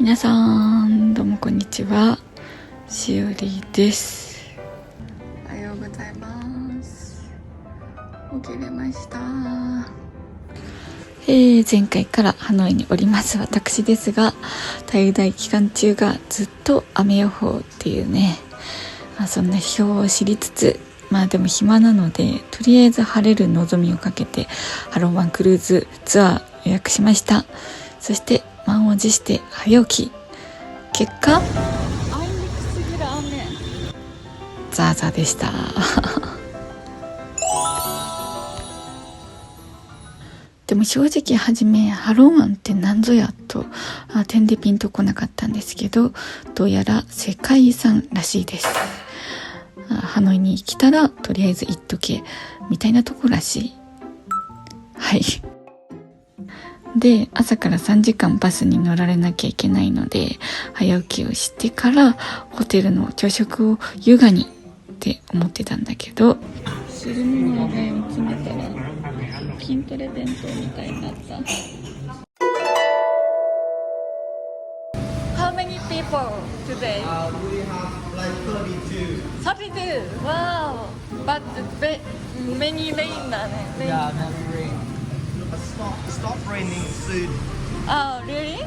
皆さんどうもこんにちは、しおりです。おはようございます。起きれました。前回からハノイにおります私ですが、滞在期間中がずっと雨予報っていうね、そんな表を知りつつ、でも暇なのでとりあえず晴れる望みをかけてハローワンクルーズツアー予約しました。そして満を持して早起き、結果あいにくすぎる雨、ザーザーでしたでも正直初めハローワンって何ぞやと点でピンとこなかったんですけど、どうやら世界遺産らしいです。ハノイに来たらとりあえず行っとけみたいなとこらしい。はいで、朝から3時間バスに乗られなきゃいけないので、早起きをしてからホテルの朝食を優雅にって思ってたんだけど、汁物をね見つめたら筋トレ弁当みたいになった。 How many people today? We have like 32. 32! Wow! But many rain だね。 Yeah, many rain. Stop raining soon. Oh, really?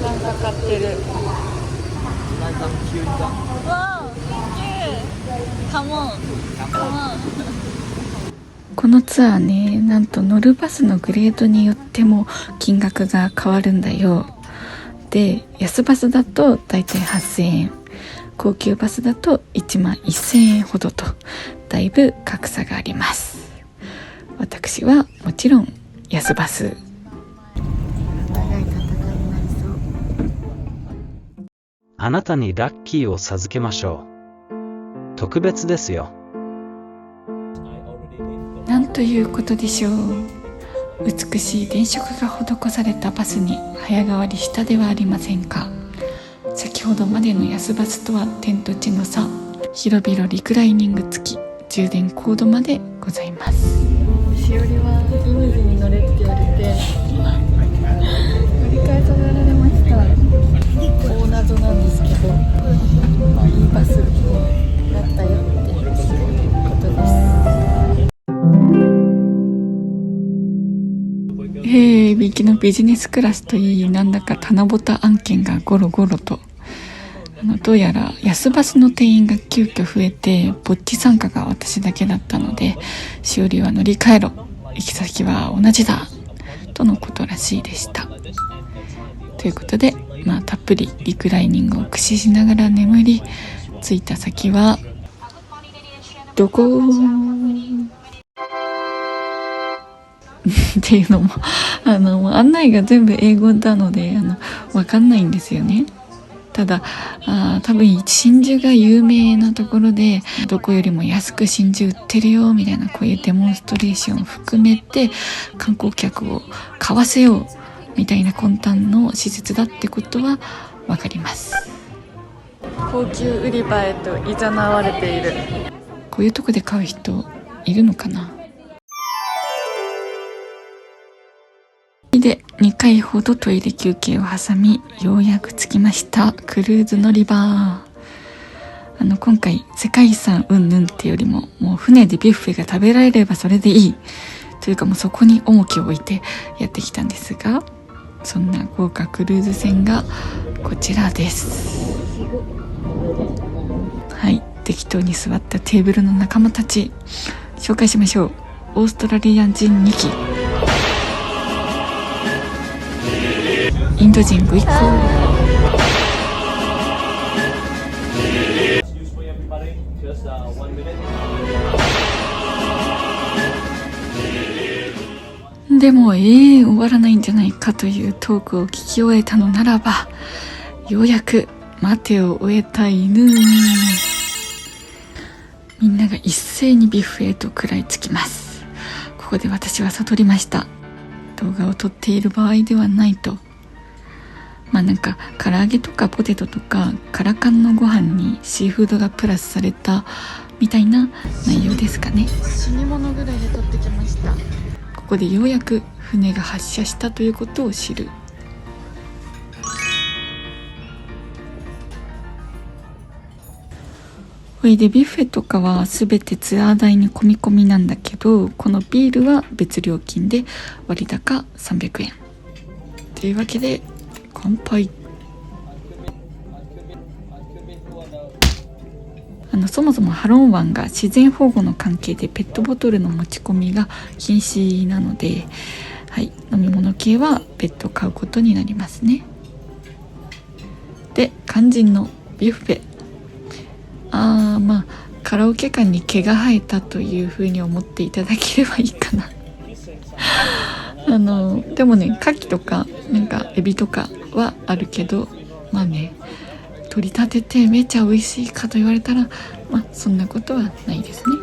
なんかかってる。Like I'm cute. Wow, thank you. Come on. Come on. このツアーね、なんと乗るバスのグレードによっても金額が変わるんだよ。で、安バスだとだいたい8000円、高級バスだと1万1000円ほどと、だいぶ格差があります。私はもちろん安バス。長い戦いになりそう。あなたにラッキーを授けましょう。特別ですよ。なんということでしょう。美しい電飾が施されたバスに早変わりしたではありませんか。先ほどまでの安バスとは天と地の差。広々リクライニング付き、充電コードまでございます。しおりはリムジンに乗れって言われて乗り換えさせられました。大謎なんですけど、いいバスになったよっていうことです。ビキのビジネスクラスといい、なんだか棚ぼた案件がゴロゴロと。どうやら安バスの定員が急遽増えて、ぼっち参加が私だけだったので、しおりは乗り換えろ、行き先は同じだとのことらしいでした。ということで、たっぷりリクライニングを駆使しながら眠り、着いた先はどこっていうのも案内が全部英語なのでわかんないんですよね。ただ多分真珠が有名なところで、どこよりも安く真珠売ってるよみたいな、こういうデモンストレーションを含めて観光客を買わせようみたいな魂胆の施設だってことはわかります。高級売り場へと誘われている。こういうとこで買う人いるのかな。で、2回ほどトイレ休憩を挟み、ようやく着きました。クルーズ乗り場。今回世界遺産うんぬんってよりも、もう船でビュッフェが食べられればそれでいいというか、もうそこに重きを置いてやってきたんですが、そんな豪華クルーズ船がこちらです。はい、適当に座ったテーブルの仲間たち紹介しましょう。オーストラリア人2機、インド人ご一行、でも終わらないんじゃないかというトークを聞き終えたのならば、ようやく待てを終えた犬。みんなが一斉にビュッフェへと食らいつきます。ここで私は悟りました。動画を撮っている場合ではないと。なんか唐揚げとかポテトとかカラカンのご飯にシーフードがプラスされたみたいな内容ですかね。死に物ぐらいで撮ってきました。ここでようやく船が発車したということを知る。ほいでビュッフェとかは全てツアー代に込み込みなんだけど、このビールは別料金で割高300円というわけで乾杯。そもそもハロン湾が自然保護の関係でペットボトルの持ち込みが禁止なので、はい、飲み物系は別途買うことになりますね。で、肝心のビュッフェ、カラオケ館に毛が生えたというふうに思っていただければいいかなでもね、牡蠣とかなんかエビとかはあるけど、取り立ててめちゃ美味しいかと言われたら、そんなことはないですね。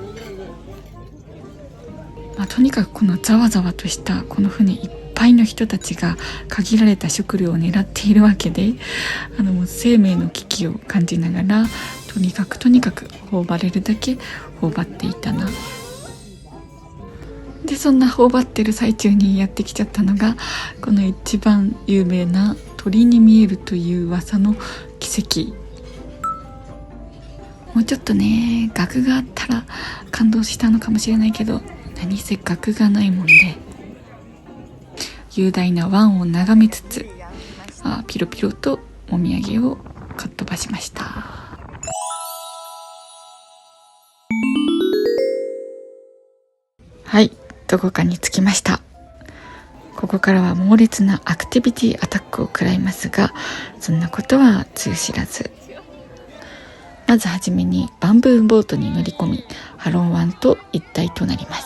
とにかくこのざわざわとしたこの船いっぱいの人たちが限られた食料を狙っているわけで、もう生命の危機を感じながらとにかく頬張れるだけ頬張っていたな。で、そんな頬張ってる最中にやってきちゃったのがこの一番有名な鳥に見えるという噂の奇跡。もうちょっとね、額があったら感動したのかもしれないけど、何せ額がないもんで、雄大な湾を眺めつつピロピロともみあげをかっ飛ばしました。はい、どこかに着きました。ここからは猛烈なアクティビティアタックを食らいますが、そんなことはつゆ知らず。まずはじめにバンブーボートに乗り込み、ハロン湾と一体となります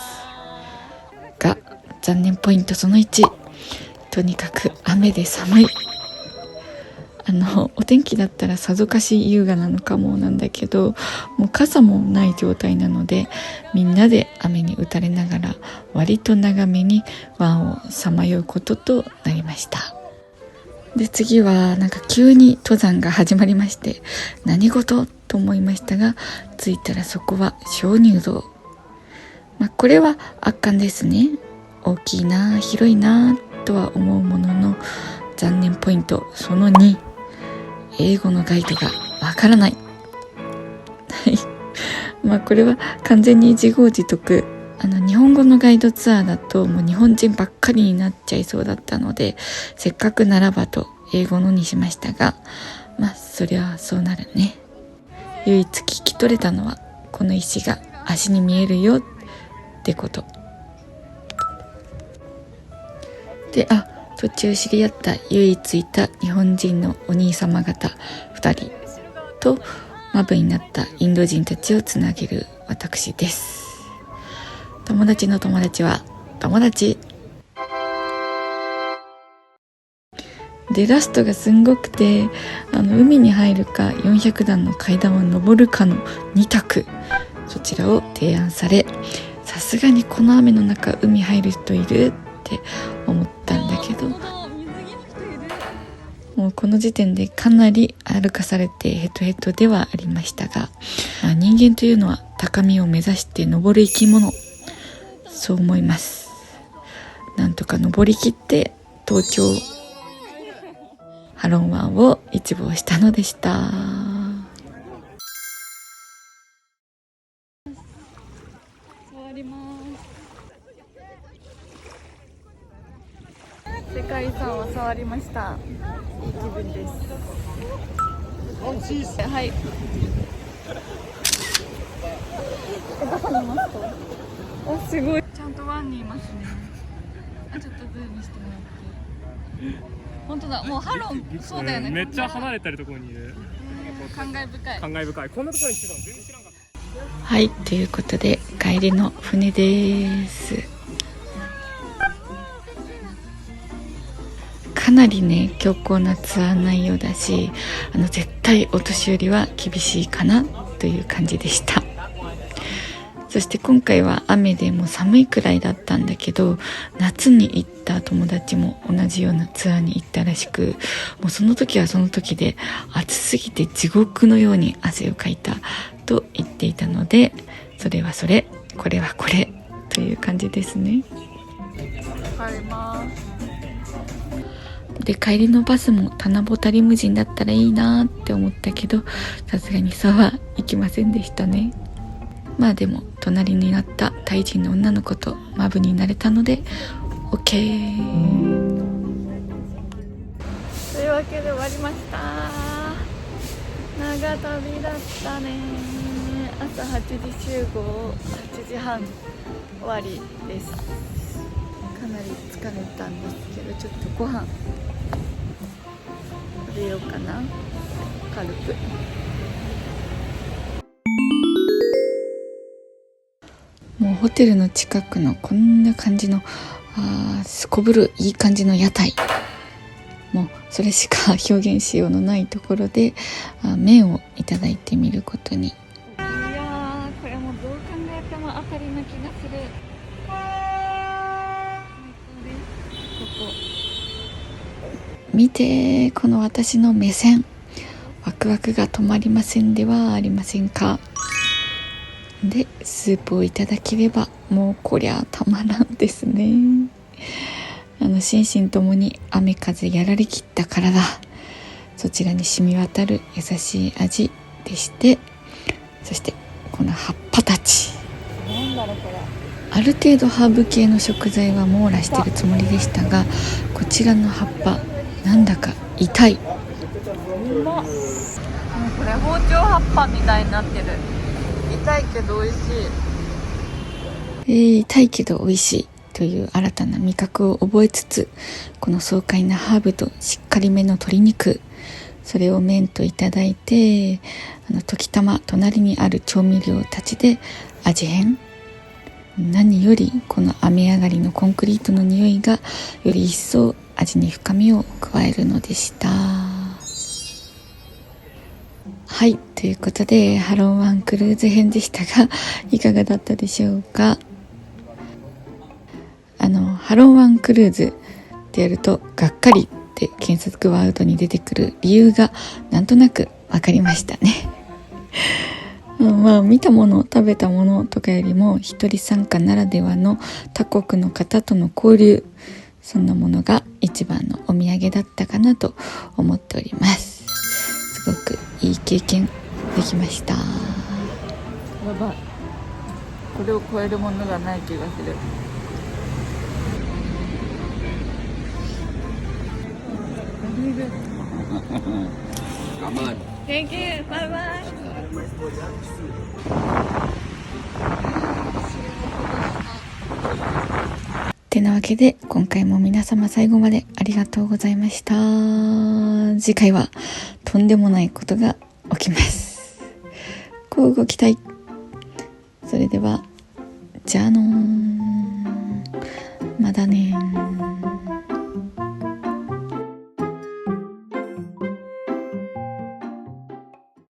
が、残念ポイントその1、とにかく雨で寒い。お天気だったらさぞかし優雅なのかもなんだけど、もう傘もない状態なので、みんなで雨に打たれながら割と長めに湾をさまようこととなりました。で、次はなんか急に登山が始まりまして、何事と思いましたが、着いたらそこは鍾乳洞。これは圧巻ですね。大きいな、広いなとは思うものの、残念ポイントその2、英語のガイドがわからない。これは完全に自業自得。日本語のガイドツアーだともう日本人ばっかりになっちゃいそうだったので、せっかくならばと英語のにしましたが、そりゃそうなるね。唯一聞き取れたのは、この石が足に見えるよってこと。で、途中知り合った唯一いた日本人のお兄様方2人とマブになったインド人たちをつなげる私です。友達の友達は友達で、ラストがすんごくて、海に入るか400段の階段を登るかの2択、そちらを提案され、さすがにこの雨の中海入る人いるって思ったんだけど、もうこの時点でかなり歩かされてヘトヘトではありましたが、人間というのは高みを目指して登る生き物、そう思います。なんとか登りきって東京ハロン湾を一望したのでした。座ります。世界遺産は触りました。いい気分です。はい。どこにいますか？すごい。ちゃんと湾にいますね。ちょっとズームしてもらって。本当だ。もうハロン、そうだよね。めっちゃ離れてるところにいる。感慨深い。感慨深い。こんなところに来てたの全然知らんかった。はい、ということで帰りの船です。かなりね、強硬なツアー内容だし、絶対お年寄りは厳しいかなという感じでした。そして今回は雨でもう寒いくらいだったんだけど、夏に行った友達も同じようなツアーに行ったらしく、もうその時はその時で暑すぎて地獄のように汗をかいたと言っていたので、それはそれ、これはこれという感じですね。帰ります。で帰りのバスも棚ぼたリムジンだったらいいなって思ったけど、さすがにそうはいきませんでしたね。まあでも隣になったタイ人の女の子とマブになれたので OK というわけで終わりました。長旅だったね。朝8時集合、8時半終わりです。かなり疲れたんですけど、ちょっとご飯食べようかな、軽く。もうホテルの近くのこんな感じのすこぶるいい感じの屋台、もうそれしか表現しようのないところで麺をいただいてみることに。いやー、これもどう考えても当たりな気がする。ここ見て、この私の目線、ワクワクが止まりませんではありませんか。でスープをいただければもうこりゃたまらんですね。心身ともに雨風やられきった体、そちらに染み渡る優しい味でして、そしてこの葉っぱたち、なんだろうこれ。ある程度ハーブ系の食材は網羅してるつもりでしたが、こちらの葉っぱなんだか痛い。うまっ。もうこれ包丁葉っぱみたいになってる。痛いけど美味しい。痛いけど美味しいという新たな味覚を覚えつつ、この爽快なハーブとしっかりめの鶏肉、それを麺といただいて、時たま隣にある調味料たちで味変。何よりこの雨上がりのコンクリートの匂いがより一層味に深みを加えるのでした。はい、ということでハロン湾クルーズ編でしたが、いかがだったでしょうか。ハロン湾クルーズってやるとがっかりって検索ワードに出てくる理由がなんとなく分かりましたね。まあ見たもの食べたものとかよりも一人参加ならではの他国の方との交流、そんなものが一番のお土産だったかなと思っております。すごくいい経験できました。やばい、これを超えるものがない気がする。Thank you. Bye bye. てなわけで今回も皆様最後までありがとうございました。次回はとんでもないことが起きます。こうご期待。それではじゃあのー、まだね。